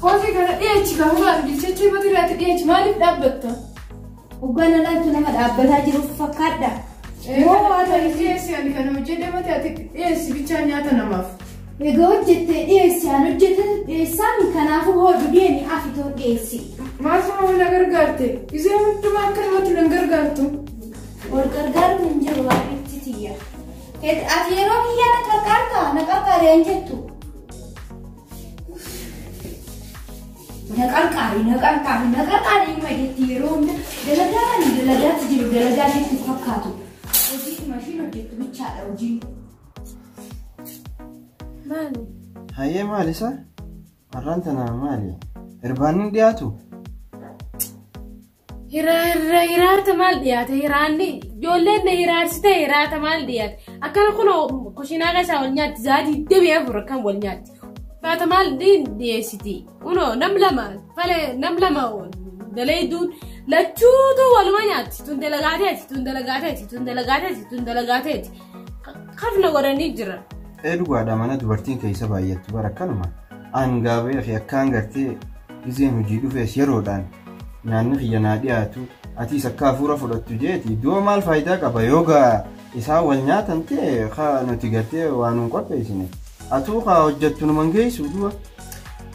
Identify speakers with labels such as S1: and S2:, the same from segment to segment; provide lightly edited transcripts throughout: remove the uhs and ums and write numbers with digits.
S1: Kooti kana dhiyeechi gahuudhaan bilcheechee matiraatti dhiyeechi maaliif dhaabbatta?
S2: Uggana laantu nama dhaabbataa jiruuf fakkaadha.
S1: Moo waata dhiyeessi ani kana hojjedhe mataatti dhiyeessi bichaan nyaata namaaf.
S2: Egaa hojjettee dhiyeessi aan hojjete dhiyeessaan kanaafuu hoodhu deemi afitoo dhiyeessi.
S1: Maasuma wala gargaarte isee hundumaa akkanumatti nan gargaartu.
S2: Wal gargaaruun hin jiru waaqetti tiyya. Ati yeroo kiyyaa na qarqaarta na qarqaareen jettu. Na qarqaari majetti yeroo hunda dalagaatti jiru dalagaa jetti fakkaatu. Hojii maashiin hojjettu bichaadha hojii.
S1: Maali?
S3: Hayyee maali isaa? Har'aan tana maali? Irbaanni dhiyaatu?
S4: Hiraata maal dhiyaate? Hiraanni ijoolleen na hiraarsite hiraata maal dhiyaate? Akkana kun kushinaa keessaa wal nyaatti zaadii deebi'ee fura kan wal nyaatti. Faata maal dhiyeessiti? Uno nam lama daleeduun lachuutu waluma nyaatti. Tun dalagaateeti. Kafna godhanii jira.
S3: Dhugaadha mana dubartiin keessa baay'attu bara akkanuma. Angaabee fi akkaan gartee gizeen hojii dhufees yeroodhaan nyaanni xiyyanaa dhiyaatu atiis akka hafuura fudhattu jeeti. Iddoo maal faayidaa qaba yoogaa isaan wal nyaatan ta'e nuti gartee waan hin qopheessine. Atuu hojjettu numan geessu du'a.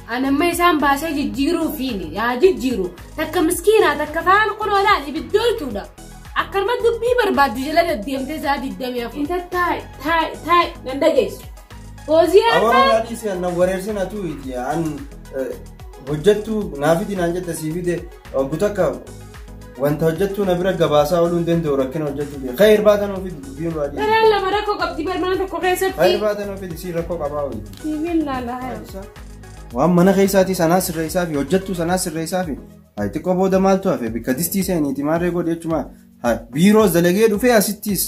S4: Anamma isaan baasee jijjiiruufiini yaa jijjiiru takka miskiinaa takka faan qoloolaan ibiddooytuudha. Akkanuma dubbii barbaaddu jala deddeemtee isaa diddamee hafu. Inta taa'e nan dhageessu. Hoosii harkaa.
S3: Awwaala dhiisee na wareersin atuu iti hojjettu naafiti naan jetta siifide gutakka wanta hojjettu na bira gabaasaa ooluu hin danda'u rakkina hojjettu. Khayir baatan ofiiti dubbiin baadii.
S4: Daraan lama rakkoo qabdi barbaana tokko keessatti.
S3: Khayir baatan ofiiti si rakkoo qabaa oolti.
S4: Sibiil laalaa.
S3: Waan mana keessaati sanaa sirreessaa fi hojjettu sanaa sirreessaa fi xiqqoo booda maaltu hafe bikka distii seeniiti maarree godhe jechuudha. Biiroo dalagee dhufee asittis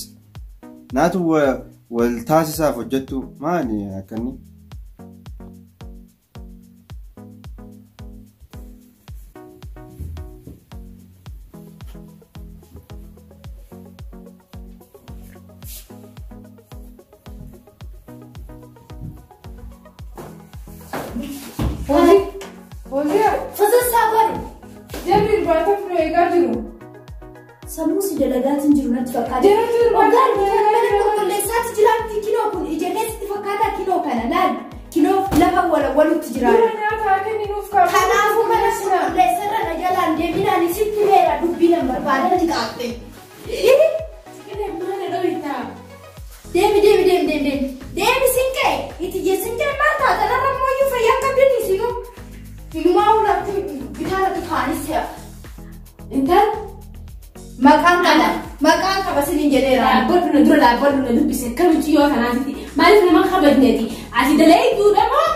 S3: naatu wal taasisaaf hojjettu maali akkanni?
S2: Samusi dalagaatiin jiru natti fakkaata. Ogaan mana qulqulleessaatti jiraatti kinoo kun ijoolleessitti fakkaata kinoo kana laal kinoo lafa walutti jiraata. Kanaafuu mana qulqulleessarra na jalaan deeminaan isitti meera dubbii nan barbaadatti qaabde. Deemi sinqee itti jeesinqee maal taata narra mooyyuu fayyaa qabdanii sinuu hinumaa ulatti bitaarratti kaanisee. Intal Maqaan qaba sinin jedheera.
S4: Dhaabbadhu na dubbise kamichi yoo kanaatitti maaliif nama kabajneeti? Ati dalaydduudha moo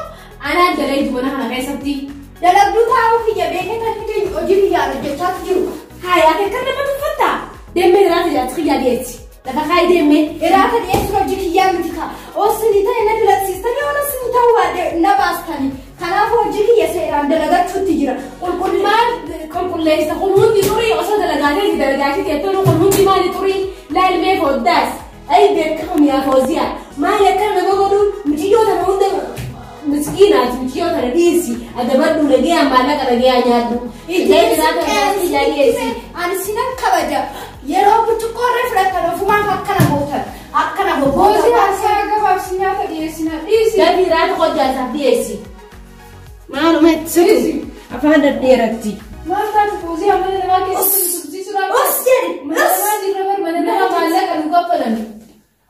S4: anaan dalaydu mana kana keessatti?
S2: Dalagduu taa'uu kiyya beekee kan hojii biyyaa hojjechaa jiru.
S4: Haaya akka nama tuffatta. Deemee hiraata jaatti kiyyaa dhiyeessi. Lafa kaayii deemee
S2: hiraata dhiyeessuun hojii kiyyaa miti kaa. Oosini ta'e na filatsiistanii oona sini ta'uu na baastanii. Kanaafuu hojii kiyya seeraan dalagachuutti jira.
S4: Qulqulleessa hundi xurii osoo dalagaateeti jettoon hundi maali xurii laalmee fooddaas ay beekamu yaa fooziyaa maali akka nama godhuun mijiyyoo tana hunda miskiinaati mijiyyoo tana dhiisi adabadhu nagayaan maallaqa nagayaan nyaadhu ijjee jiraata nyaati ijaa dhiyeessi.
S2: Ani sinan kabaja yeroo burcuqqoorree fudhatan ofumaaf akkana gootan akkana
S1: bobbootan. Hoosii gabaabsi nyaata dhiyeessina dhiisi.
S4: Gabii raata qojjaasaaf dhiyeessi. Maaluma itti afaan daddeeratti.
S1: Maal taatu hoosii amala namaa keessatti subsiisuudhaan.
S2: Mana
S1: jirra mana namaa maallaqa nu gaffalan.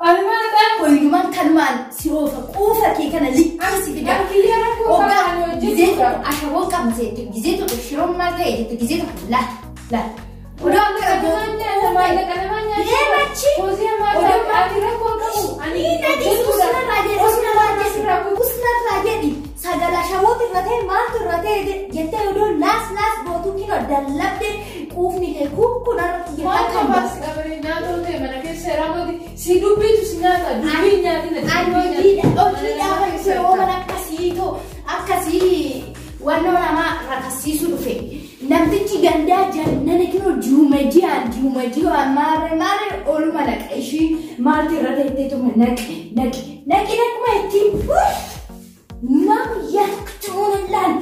S1: Ani maal ta'an
S2: Koyuman kan maal si oofa quufa kee kana liqqisi fida.
S1: Kiyya rakkoo ta'an
S2: gizee tokko ashaboo qabseetti gizee tokko shiroon maal ta'e jette gizee tokko laal.
S1: Odaan gara boonyaa maallaqa namaa nyaachuu.
S2: Deemachi.
S1: Hoosii amala ati rakkoo qabu.
S2: Usnarraa jedhi sagala shawooti irra ta'e maaltu irra ta'e jettee odoo laas gootuu kino dallabde quufni kee kunarra
S1: Maal qabaas qabaree nyaatoo ta'e mana keessa raamoti si dubbiitu si nyaata dubbiin nyaatina.
S2: Hojiidhaan akkasii wannoo namaa rakasiisu dhufe. Namtichi gandaa jannana kino juumajiyaan maarree ooluma naqa ishii maaltu irra ta'e tuma naqi nakuma ittiin mamu yaaktuun laan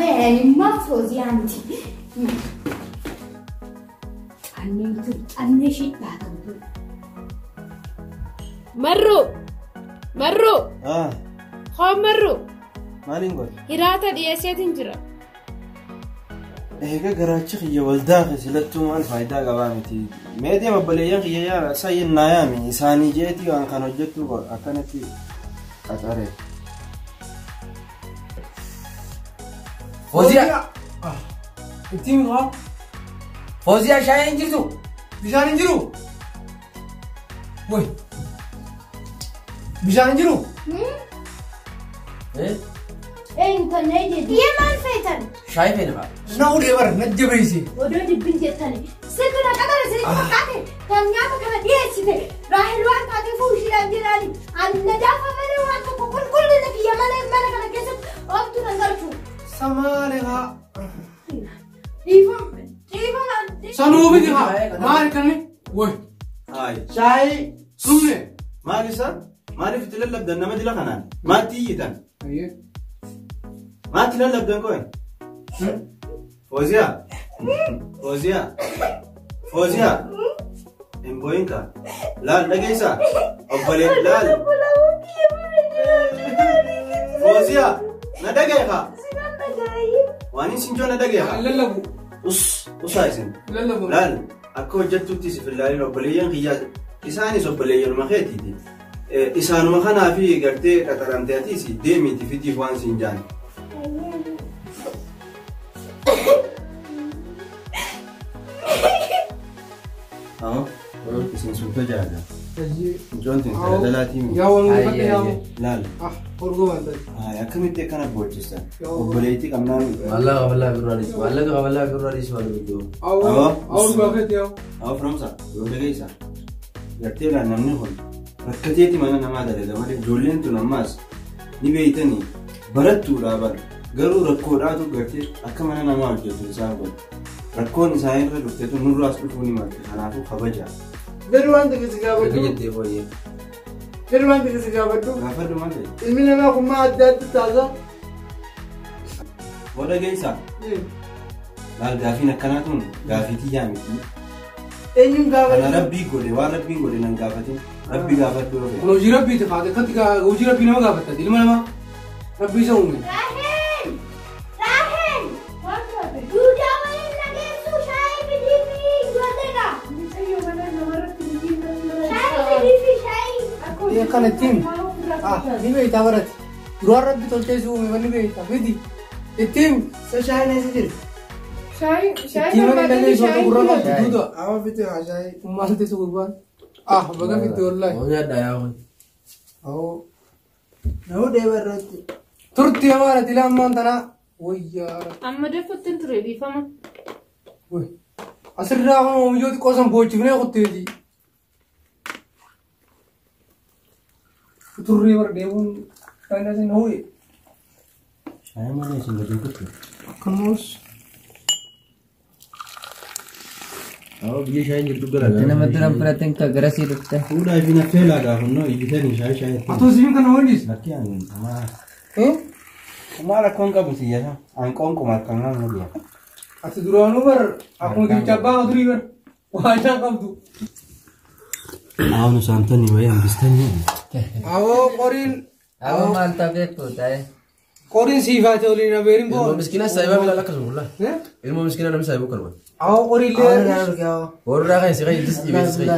S2: يعني ما فوزي عندي أني شيء بعد
S4: مرو خو مرو
S3: مالين قول
S4: هراتا دياسيات انجرا
S3: إيه كراچ خي ولداخ سلتو مال فايدة قوامتي ميدي مبليان خي يا ساي نايامي إساني جيتي وان كانوا جتو أكنتي أتاري
S5: فوزيا انتي مغا فوزيا شاي انجلتو بيشان انجلو وي بيشان انجلو ايه
S2: أنت نيجي يا مان فيتن
S5: شاي فين بقى شنو اللي ور نجبيسي
S2: ودودي بنتي الثاني سكنا قدر سري فقاتي كان يابا كان ديسيتي راح الوقت قاعد يفوش لانجلالي عن النجافة من الوقت كل ذاك يا مان كان كسب وقت نقرشو
S5: سمالها
S2: يفهم
S5: سنو بديها ما كاني وي
S3: هاي
S5: شاي سمني
S3: ما لسا ما عرفت تللا بدنا ما دي لخنان ما تيجي تان
S5: ايه
S3: ما تللا بدنا كوين فوزيا فوزيا امبوينكا لا دغيسا اوبلي لا فوزيا ندغيخا واني سنجو ندغيخا
S5: للبو
S3: usaaisen
S5: للبو
S3: laal akka hojjettutti si fillaaliin obboleeyyan kiyyaa isaanis obboleeyyanuma keetiiti isaanuma kanaa fi gartee qaxaramteetiis deemiiti fidiif waan siin jaan isin sunta jaaga ijoontiin tajaajilaatiin
S5: yaa waan uffate yaamu
S3: laal
S5: orgoo waan ta'e
S3: akkamitti akkana boochistan obboleettii qabnaan
S6: والله بالرئيس والله بالرئيس ما بيجو
S5: أو باقي ياو
S3: أو فرنسا يودعيسا يرتيلا نمنيهم ركتيتي ما أنا ما أدري ده ما جولين تناماس نبيتني برتو رابر قالوا ركوراتو قرتي أكمل أنا ما أجي تلسانكم ركون ساين ركتيتو نور راس بتوني ما أنا أفو خبجة
S5: بيروان تكسيكابتو
S6: بيجي تبوي
S5: بيروان تكسيكابتو
S3: غافر ما أدري
S5: المين أنا أقوم ما أدري تازا
S3: ودعيسا laal gaafiin akkanaatuun gaafiitii yaamiti
S5: eenyuun gaafate
S3: kana rabbii godhe waan rabbiin godhe nan gaafatin rabbii gaafadhu yoo
S5: kun hojii rabbiiti faate akkatti hojii rabbii nama gaafattati ilma namaa rabbii isa uume
S2: راهن دودا وين نجيبو شاي بديفي ودنا شاي بديفي شاي
S5: يا كان التيم نبي تابرت روح ربي تلتزم ومن نبي تبدي التيم سشاي نزيد
S1: شاي
S5: التيم
S1: ما
S5: اللي
S1: بدي
S5: يسوق
S1: شاي
S5: برا دودا أما بيتها شاي وما تسوق بان بقى بيت والله
S6: هو ده يا
S5: أو نو ده برات ترتي أمانة تلا أمان تنا ويا
S4: أما ده فتن تريدي فما
S5: وي أسرع هون ومجود قسم بوجي فينا قطيجي توري ور ديون كان جالس نوي
S3: saya mana sih nggak jemput tuh
S5: كنوس
S6: هو بيجي شاي جبتو كده
S7: أنا مثلاً براتين كجراسي ركته.
S3: udah fina fela dah hono ijitani saya
S5: أتو زين كان وين ديس
S3: laki an sama
S5: إيه
S3: kemana kau nggak mesti ya angkong kau makan nggak dia
S5: أتو درانو بر أكون دي جابا أدري بر وأنا كم تو
S3: ah nu santan nih bayang bistanya
S5: أو قرين
S7: أو ما التبيك توتاي.
S5: قرين سيفا تولي نبيرين بو
S6: المسكينة سايبة بلا لك والله
S5: إيه
S6: المسكينة أنا مسايبه كلمة
S5: أو قرين ليه
S6: ورا غاي سيغي دستي بيسغي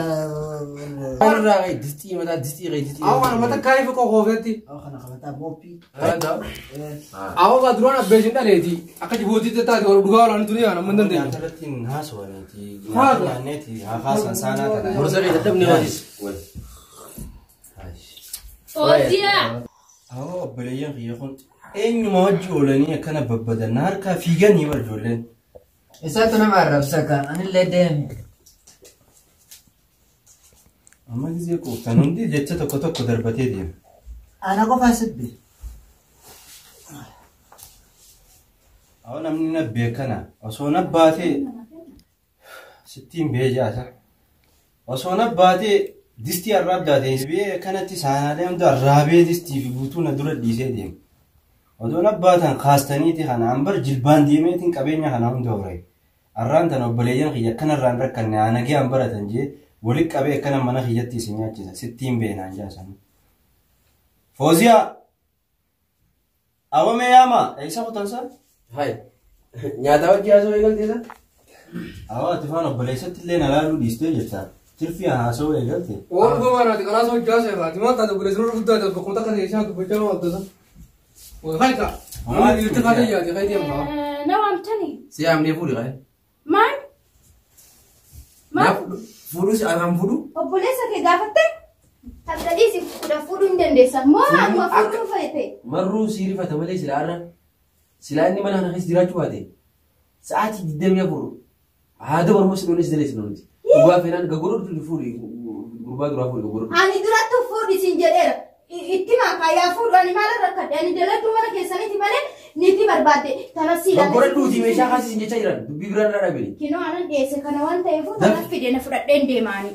S6: ورا غاي دستي متى دستي غاي دستي
S5: أو أنا متى كيف كوفيتي
S6: هذا
S5: أو قدرنا بيجنا ليدي أكيد بودي تتا ورا دوغا أنا تري أنا من دندي
S3: yang terletin haso nanti
S5: Hado.
S3: nanti hasan sana tadi
S6: ورا غاي تدبني غاديس
S4: فوزيا
S3: oh beliau yang kau mau jualan ini karena berbeda narka vegan nih berjualan
S7: إذا أنا ما أعرف سكان أنا اللي دين.
S3: amma gizi ko tanundi jecha tokko tokko darbatee deema
S7: أنا قف أسبي.
S3: aw namni na beekana osoo na baatee sittiin beejaasa osoo na baatee distii arraabdaatee bee kanatti saanaalee hunda arraabee distii fi guutuu na dura dhiisee deema Odoon abbaatan kaastaniiti kana ambar jilbaan deemeetiin qabeenya kana hunda horee. Arraan tan obboleeyyan kiyya akkanarraan rakkanne aanagee ambaratan jee walitti qabee akkana mana kiyyatti isin nyaachisa sittiin beenaan jaasan. Fooziyaa awwamee yaama eessa kutansa?
S6: Hai. Nyaata wajji haasoo eegalteessa?
S3: Awwa ati faan obboleessatti illee na laaluu dhiistee jirta. Tirfii haasoo eegalte.
S5: Waan gomaanaati kanaas hojii haasoo eegaati. Maal taate obboleessitoota guddaa ta'e bakkoota kana eessaa dubbachaa nama abdasa. Haika. Maal irratti kaatee yaade kaayee deemaa.
S4: Na waamtani.
S6: Si yaamnee fuudhi qabe.
S4: Maal? Maal?
S6: Fuudhus afaan fuudhu?
S2: Obboleessa kee gaafattee? Tattadii si fuudhuu hin dandeessa. Moo amma fuudhuu fayyate?
S6: Marruu si rifata malee silaarra. Silaa inni mana kana keessa jiraachuu baate. Sa'aatii 24 haada barmoo si dhoolessi dalee si dhoolessi. Gurbaa feenaan gaggoroo fuudhi gurbaa duraa fuudhi gaggoroo.
S2: Ani duratti fuudhi siin jedheera. Itti maakaayaa fuudhu ani maal rakkadhe ani daladuu mana keessaniiti malee niitii barbaadde tanas siidha.
S6: Gaggoroo duuti meeshaa kaasisin jecha jiran dubbii biraan irraa dhaabini.
S2: Kinoo anan dhiyeesse kana waan ta'eef tanas fide na fudhadheen deemaani.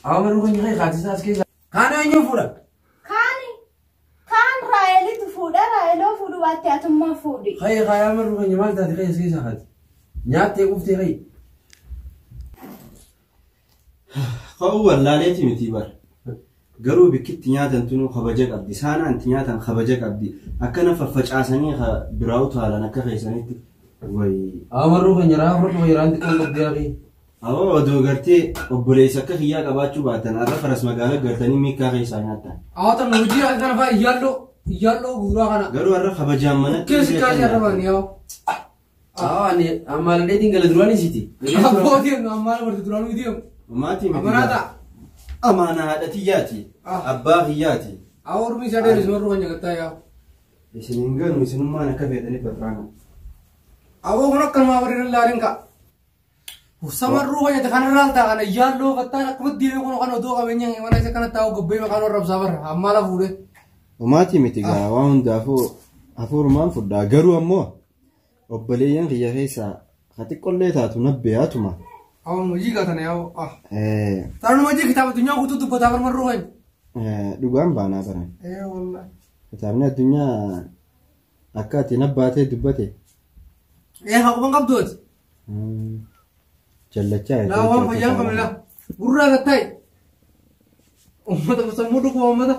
S6: Awwa marruu kan nyaata kaasisaa as keessa. Kaan eenyuun fuudha?
S2: Kaan Raayelitu fuudha Raayeloo fuudhu baatte atummaa fuudhi.
S6: Hayya kaayaa marruu kan maal taate keessa keessa haati. Nyaattee quuftee hayya.
S3: Ka'uu wallaaleeti miti bara. Garuu bikkitti nyaatan tunu kabaja qabdi. Saanaanti nyaatan kabaja qabdi. Akkana faffacaasanii biraa utaalan akka keessanitti wayi.
S6: Awwa marruu kan nyaraa fudhatu wayyiraan xiqqoon qabdee hafi.
S3: Awwa odoo gartee obboleessa akka kiyyaa qabaachuu baatan har'a faras magaalaa gartanii miikkaa keessaa nyaatan.
S5: Awwa tan hojii kana fa'aa iyyalloo guuraa kana.
S3: Garuu har'a kabajaan mana
S5: Keessi kaasee arrabaan yaa'u.
S6: Awwa ani ammaan dheetiin gala duraanii siiti.
S5: Abbootiin ammaan barti duraanii deemu.
S3: Maatii miti.
S5: Amanaata.
S3: Amaana haadha tiyyaati. Abbaa kiyyaati.
S5: Awwa ormi isaa dheeris marruu kan nyaataa yaa'u.
S3: Isin hin ganu isinummaan akka feetanii barraana.
S5: Awwa kun akkanumaa warreen laaliin ka'a. Samarruu kan nyaata kanarraa ta'a kana iyyalloo fattaan akkuma deemee kun kan odoo qabeenya mana isa kana taa'u gobbee maqaan warra absaa barra ammaa la fuudhee.
S3: Maatii miti gaa waan hundaafuu hafuurumaan fudhaa garuu ammoo obboleeyyan kiyya keessaa xiqqollee taatu nabbeeyyaatuma.
S5: Awwa hojii gaatana yaa'u. Taanuma hojii kitaaba addunyaa guutuu dubbataa barmarruu kan.
S3: Dhugaan baanaa baran.
S5: Wallahi.
S3: Kitaabni addunyaa akka ati nabbaatee dubbate.
S5: Haquma qabdooti.
S3: Jallachaa
S5: Laa waan fayyaan kamila. Gurraa gattaayi. Uummata sammuu dhukuma uummata.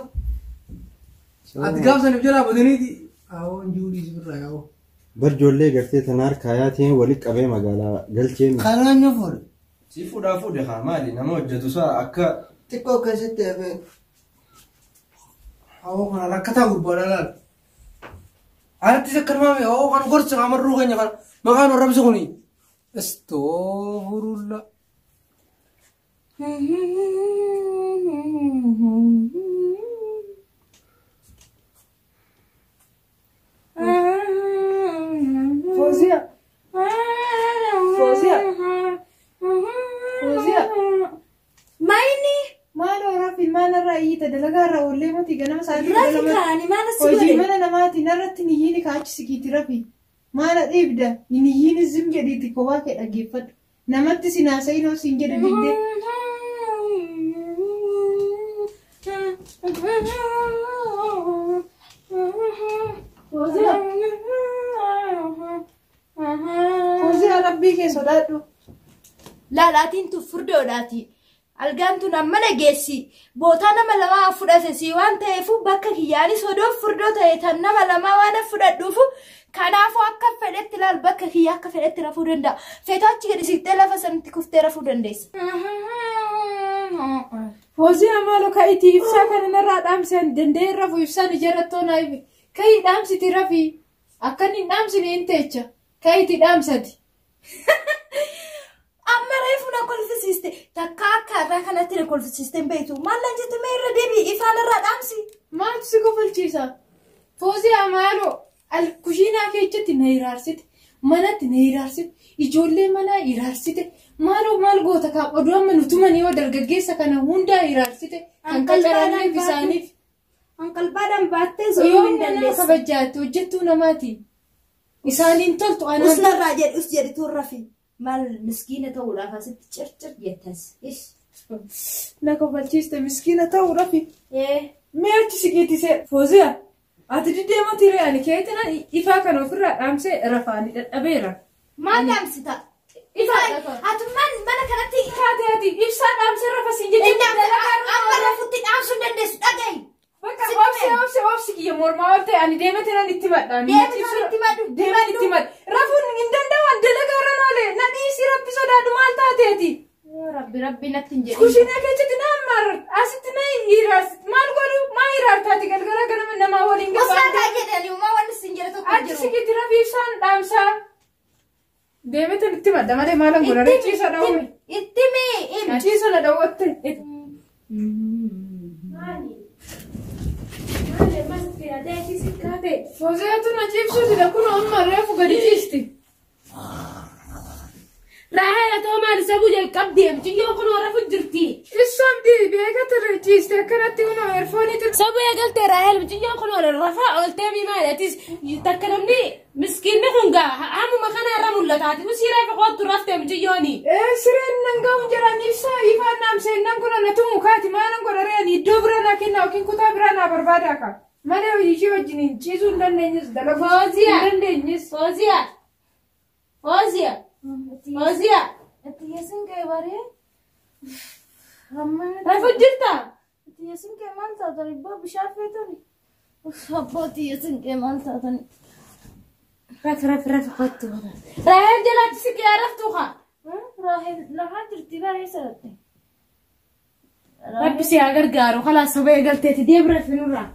S5: Ati gaafsaniif jalaa badaniiti. Awwa injuudii sibirraa yaa'u.
S3: Barjoollee gartee tana harkaayaatiin walitti qabee magaalaa galcheen.
S7: Kanaan yoo fuudhe.
S3: Si fuudhaa fuudhe haa maali nama hojjetu isaa akka
S7: Xiqqoo keessatti hafee.
S5: Awwa kana rakkataa gurbaadhaa laal. Alatti akkanumaa awwa kan gorsa amarruu keenya kana maqaan warra bisa kuni. Astagfirullah. Fozia.
S2: Maini?
S1: Maal rafi mana raayita dalagaa irraa ollee mati ganama isaanii
S2: Rafi kaani mana si
S1: hojii
S2: godhe.
S1: mana namaati narratti niyyiini kaachisikiiti rafi. Maana dhiibda niyyiini zim jedhiiti kophaa kee dhaggeeffadhu. Namatti sinaasa'in oo siin jedhe dindee. Fozia rabbii kee sodaadhu.
S2: Laalaatiin tu furdoodhaati. Algaan tun amma nageessi. Bootaa nama lamaa fudhate si waan ta'eefu bakka kiyyaanis odoo furdoo ta'e tan nama lamaa waan fudhadhuufu kanaafuu akka fedhetti laal bakka kiyyaa akka fedhetti rafuu danda'a. Feetoo achi gadi siqxee lafa sanitti kuftee rafuu dandeessa.
S1: Fozia maaloo ka'itii ibsaa kana narraa dhaamsan danda'ee rafuu ibsaan ijaarrattoo naayifi. Ka'ii dhaamsiti rafii. Akka inni dhaamsine hin teecha. Ka'itii dhaamsati.
S2: Amma reefu na kolfisiiste. Takka akka irraa kanatti na kolfisiiste hin beektu. Maallan jettu mee irra deebii ifaan irraa dhaamsi.
S1: Maaltu si kofalchiisa? Fozia maaloo kushiinaa keessatti na iraarsite. Manatti na iraarsite. Ijoollee manaa iraarsite. Maaloo maal goota kaa oduu amma nutumanii yoo dargaggeessa kana hundaa iraarsite. Kan qacaranneef isaaniif.
S2: Anqalbaadhaan baattee zoomuu hin
S1: Nama
S2: dandeessu.
S1: kabajaatti hojjettuu namaati. Isaaniin toltu anaan.
S2: Usnarraa jedhus jedhituu rafi. Maal miskiina ta'uudhaaf asitti circir jettas.
S1: Na kofalchiiste miskiina ta'uu rafi. Mee achi siqiitisee Fozia Ati dideema tiree ani keetina ifaa kan ofirraa dhaamsee rafaani dadhabeera.
S2: Maal dhaamsita? Ati mana kanatti
S1: Taate ati ibsaa dhaamsee rafasin jechuudha.
S2: amma rafutti dhaamsuu dandeessu dhagahi.
S1: Bakka obsi kiyya mormaa ol ta'e ani deematina itti madhaan. Deeman itti mad. Rafuun hin danda'an dalagaa irra noolee na dhiisii rabbi sodaadhu maal taateeti.
S2: Rabbi natti hin jedhin.
S1: Kushiinaa keessatti na ammaarra asitti na hiraarsitti maal godhu maa hiraartaati galgala ganama namaa waliin
S2: Osoo kaa jedhani uumaa wanni sin jedhe tokko
S1: achi sikitti rafi ibsaan dhaamsaa. Deemetan itti madda malee maalan godhare ciisa dhawwe.
S2: Itti mee
S1: Ciisa na dhawwatte. Foozeetu na ciibsuuti da kun amma reefu gadi ciisti.
S4: Raahela too maali sabuu jalqabdee mucayyoo kun warra fujjirti.
S1: Issoomti beekata ciiste akkanatti kunoo eerfoonii ture.
S4: Sabuu eegaltee Raahel mucayyoo kun warra rafaa ooltee miimaadhatis takka namni miskiinni kun gaa hammuma kana irra mul'ataati. Usii reefa qoottu raftee mucayyooni.
S1: Sireen nan gahu jedhan ibsaa ifaan naamseen nan kun annatu mukaati maalan godhareen iddoo biraa naa kennaa yookiin kutaa biraa naa barbaada akka. Malee ishee wajjiniin ciisuu hin dandeenyes dalaguu hin dandeenyes.
S4: Fooziyaa.
S2: Itti yesin kee baree.
S4: Rafu jirta?
S2: Itti yesin kee maal taatan ibboo bishaan feetani. Abboo itti yesin kee maal taatan.
S4: Rafu kottu. Raahel jalaatti si qiyyaa raftu haa.
S2: Lafaa jirti baree sadatte.
S4: Rabbi si haa gargaaru kalaas sabuu eegalteeti deebira finurraa.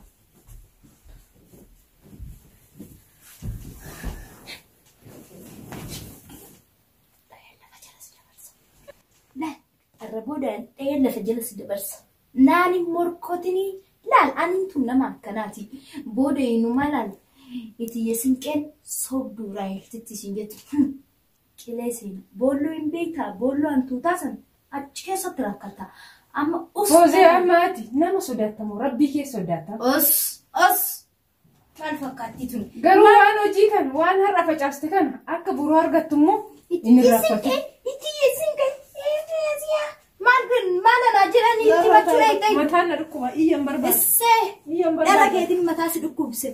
S2: Arraboodhaan dhaheen lafa jala si dabarsa. Naani morkotini laal anintu nama akkanaati. Booda inuma laal itti yesinqeen sobduu Raahelitti isin jettu. Qilee seena. Boolloo hin beektaa boolloo hantuutaa san achi keessatti rakkata. Amma
S1: Foozee ammaati nama sodaatamu rabbii kee sodaata.
S2: Maal fakkaatti tun?
S1: Garuu waan hojii kan waan har'a facaaste kana akka buruu argattu immoo inni raffatu.
S2: Itti yesinqeen. Maal anaa jedhanii itti machuu ta'e.
S1: Mataan na dhukkuma iyyan barbaada.
S2: Issee dhala keetiin mataa si dhukkubse.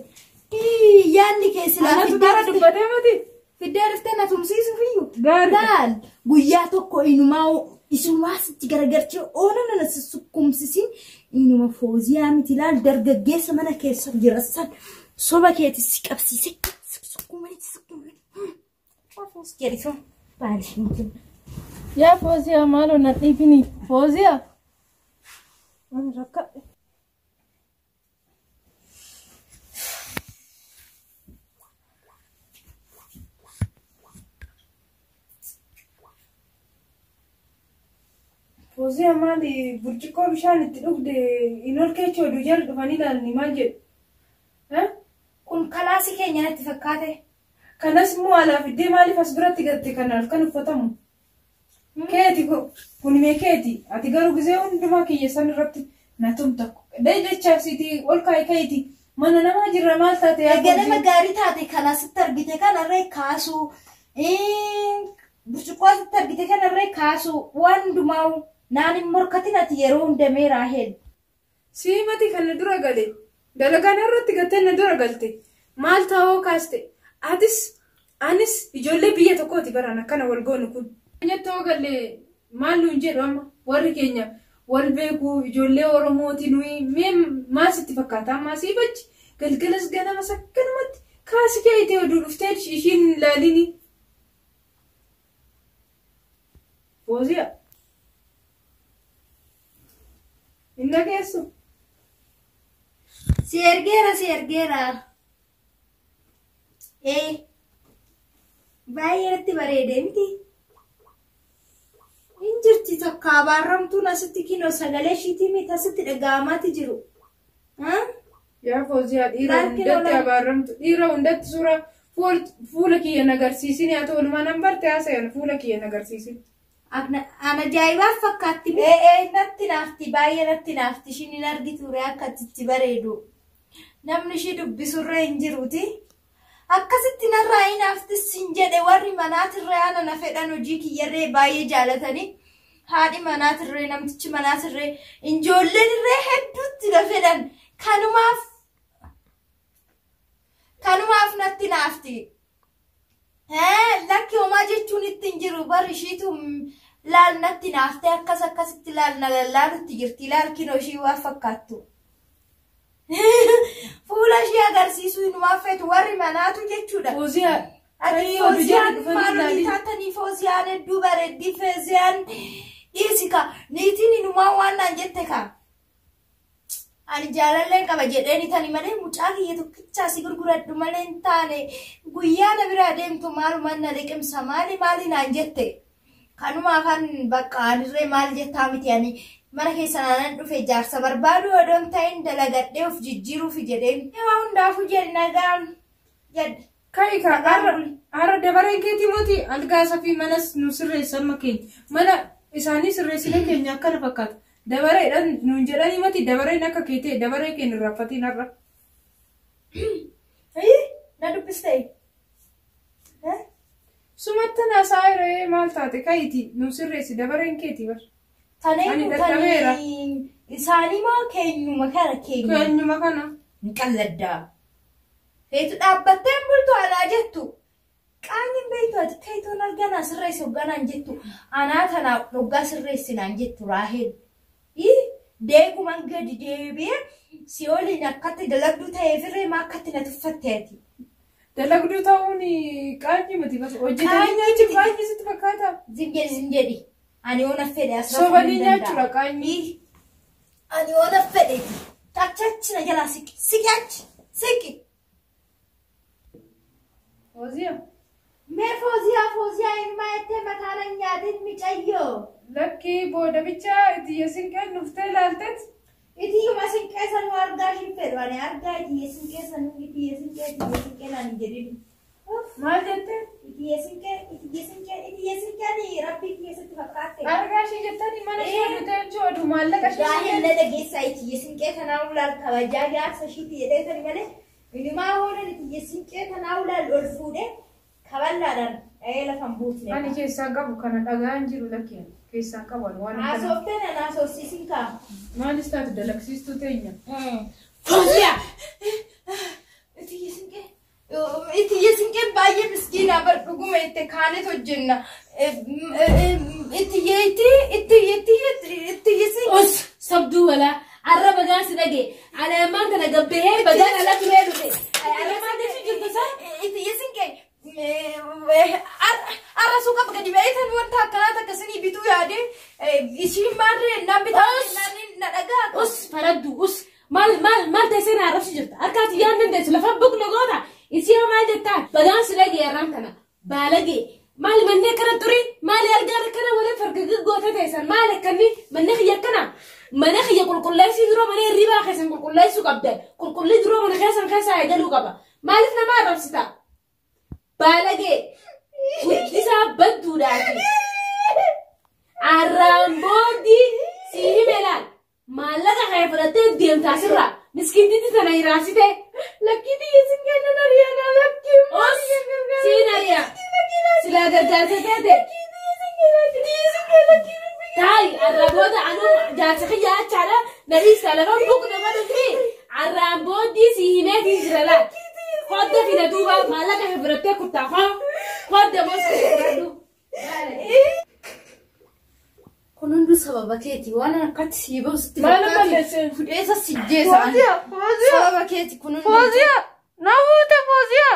S2: Yaanni kee silaa
S1: Anatu dara dubbatee mati.
S2: fiddee dhuftee na tumsiisuuf iyyuu.
S1: Gaariidha.
S2: Laal guyyaa tokko isumaa sitti garagarchee oolan na sukkumsisin inuma Fooziyaa miti laal dargaggeessa mana keessa jira san soba keeti si qabsiise sukkumani. Waafuus jedhisu baali.
S1: Yaa Fooziyaa maaloo na dhiibini. Fooziyaa. Waan rakkadhe. Fooziyaa maali burcuqqoo bishaan itti dhugde hin olkeechoo oduu jala dhufanii ilaalanii maal jedhu?
S2: Kun kalaasii keenya natti fakkaate.
S1: Kanas immoo alaaf iddee maaliif as biratti gatte kanaaf kan uffatamu? Keeti kun mee keeti ati garuu gizee hundumaa kiyyeessan irratti na tumta. Dajjachaa siiti ol kaayiti mana namaa jirra maal taate yaa
S2: Ganama gaarii taate kalaasitti argite kanarree kaasuu burcuqqoo asitti argite kanarree kaasuu waan hundumaa naan hin morkatin ati yeroo hundamee Raahel.
S1: Siimati kan na dura gale dalagaan irratti gattee na dura galte maal ta'uu kaaste atis anis ijoollee biyya tokkooti baran akkana wal goonu kun. Nyattoo galle maal nuun jedhu amma warri keenya wal beeku ijoollee Oromooti nuyi mee maal sitti fakkaata ammaa siifachi galgalas ganama sakkanumatti kaasi kee itee oduu dhuftee ishiin ilaalini. Fooziyaa. Inna keessu.
S2: Si ergeera. Baay'ee itti bareedee miti. Injirti tokko abaarramtuun asitti kinoo sagalee ishiitii miti asitti dhaga'amaati jiru.
S1: Yaa Fooziyaa dhiira hundatti abaarramtu dhiira hundatti suura fuula kiyya agarsiisin haa ta'u walumaa nan barte haasayan fuula kiyya agarsiisin.
S2: Ana ajaa'ibaaf fakkaatti. Natti naafti baay'ee natti naafti ishiin hin argiture akka itti bareedu. Namni ishii dubbisurra hin jiruuti. Akkasitti narraa hin naaftis hin jedhe warri manaatirree ana na fedhan hojii kiyyarree baay'ee jaalatanii. Haadhi manaatirree namtichi manaatirree ijoolleen irree hedduutti na fedhan. Kanumaaf kanumaaf natti naafti. Lakki homaa jechuun ittiin jiru bar ishiitu laal natti naaftee akkasitti laal na lallaalutti jirti. Laal kinoo ishii waan fakkaattu. Fuula ishii agarsiisuu hinumaa feetu warri manaatu jechuudha.
S1: Fooziyaa.
S2: Ati Fooziyaan maalii taatanii Fooziyaan hedduu bareeddii Fooziyaan dhiisika. Niitiin hinumaa waan naan jette kaa. Ani jaalalleen qaba jedheeni tani malee mucaa kiyya tokkicha si gurguradhu malee hin taane guyyaa na biraa deemtu maalumaan na liqimsa maali naan jette. Kanumaa kan bakka anirree maal jettaa miti ani mana keessa naanan dhufe jaarsa barbaadu odoon ta'in dalagadhee of jijjiiruuf jedheen. Waa hundaafuu jedhi nagaan jedhe.
S1: Kaika har'a dabareen keetii mootii algaa safii manas nu sirreessan makeenya. Mana isaanii sirreessine keenya akkana fakkaata. Dabareedhaan nuun jedhanii mati dabareen akka keetee dabaree keenya irraaffatiin har'a.
S2: Na dubbistee?
S1: Sumatti naasaa irree maal taate kaayiti nu sirreessi dabareen keetii bar.
S2: Taneen isaanii moo keenyuma kana keenya?
S1: Keenyuma kana.
S2: Hin qalladdaa. Feetu dhaabbattee bultu anaa jettu. Qaanyiin beektu ati feetuun arganaa sirreessi hogganaan jettu. Anaa tanaa hoggaa sirreessinaan jettu Raahel. Deeguman gadi deebi'ee si waliin akkatti dalagduu ta'ee firree maa akkatti na tuffatteeti.
S1: Dalagduu ta'uun qaanyi miti hojjetanii nyaachuuf qaanyi sitti fakkaata.
S2: Zinjedhi. Ani oona fedhe asirratti.
S1: Sobanii nyaachuudha qaanyi.
S2: Ani oona fedhe. Tachachi na jalaa siqi. Siqi achi. Siqi.
S1: Fooziyaa.
S2: Mee Fooziyaa ilmaa ettee mataa na nyaatin micayyoo.
S1: Lakki booda bicha itiyya sinqee nuftee ilaalteet.
S2: Itiyyuma sinqee sanuu argaa hin fedhu. Ani argaa itiyya sinqee sanuu itiyya sinqee naan jedhin.
S1: Maal jettee?
S2: Itiyya sinqee ni rabbii keessatti fakkaatte.
S1: Argaa ishee jettanii mana ishee dhutee joodu maallaqa ishee.
S2: Gaa'ela na dhageessaa itiyya sinqee kanaa ulaal kabajaa jaarsa ishiitti jedheetani malee. Ilimaa hoolan itiyya sinqee kanaa ulaal ol fuudhee kaballaadhaan lafan buufne.
S1: Ani keessaa qabu kana dhagaan jiru lakkeen. Keessaa qaban waan
S2: akka Asooftee na naasofsiisin kaa.
S1: Maalis taatu dalagsiistuu teenya.
S2: Fooziyaa! Itiyya sinqee baay'ee miskiinaa bar dhuguma itti kaanet hojjenna. Itiyya
S4: Os sabduu walaa arra bagaan si dhage alaamaan kana gabbee bagaan ala turee dhufe. Alaamaan deesu jirtu saa?
S2: Itiyya sinqee. Arra suuqa gadi beeytan wanta akkanaata akkasanii bituu yaade ishiin maarree na bitaa na dhagaa.
S4: Us faraddu us maal teessee na arrabsi jirta harkaati yaan dandeessu lafa buqna goota isii maal jettaa bagaan si dhage arraan kana baalagee maal mannee kana turii maal argaan kana waliin fargaggii goota teessan maal akkanni mannee kiyya akkana mana kiyya qulqulleessii duroo mana hirribaa keessan qulqulleessuu qabda qulqullii duroo mana keessaa eegaluu qaba maaliif nama arrabsita? Balage guddisaa badduudhaati. Arraambooddi si himelaan maallaqa kee fudhattee deemtaa sirraa miskiintitti tana hiraasite. Lakkiitti yesin kenna nariyaa lakkii. Os siin ariyaa silaa gargaarsa taate. Taai arraboota anuu jaarsa kiyyaa achaadha nariisaa lafa buqna godhutti arraambooddi si himeetiin jira laata. Hodda fida duuba maallaqa kee fudhattee kuttaa hodda mosa fudhadhu.
S2: Kun hunduu sababa keeti waan akkatti sii bahutti
S1: fakkaate
S2: fudheessa sijjeessa. Sababa keeti kun hunduu.
S1: Fooziyaa! Na fuute Fooziyaa!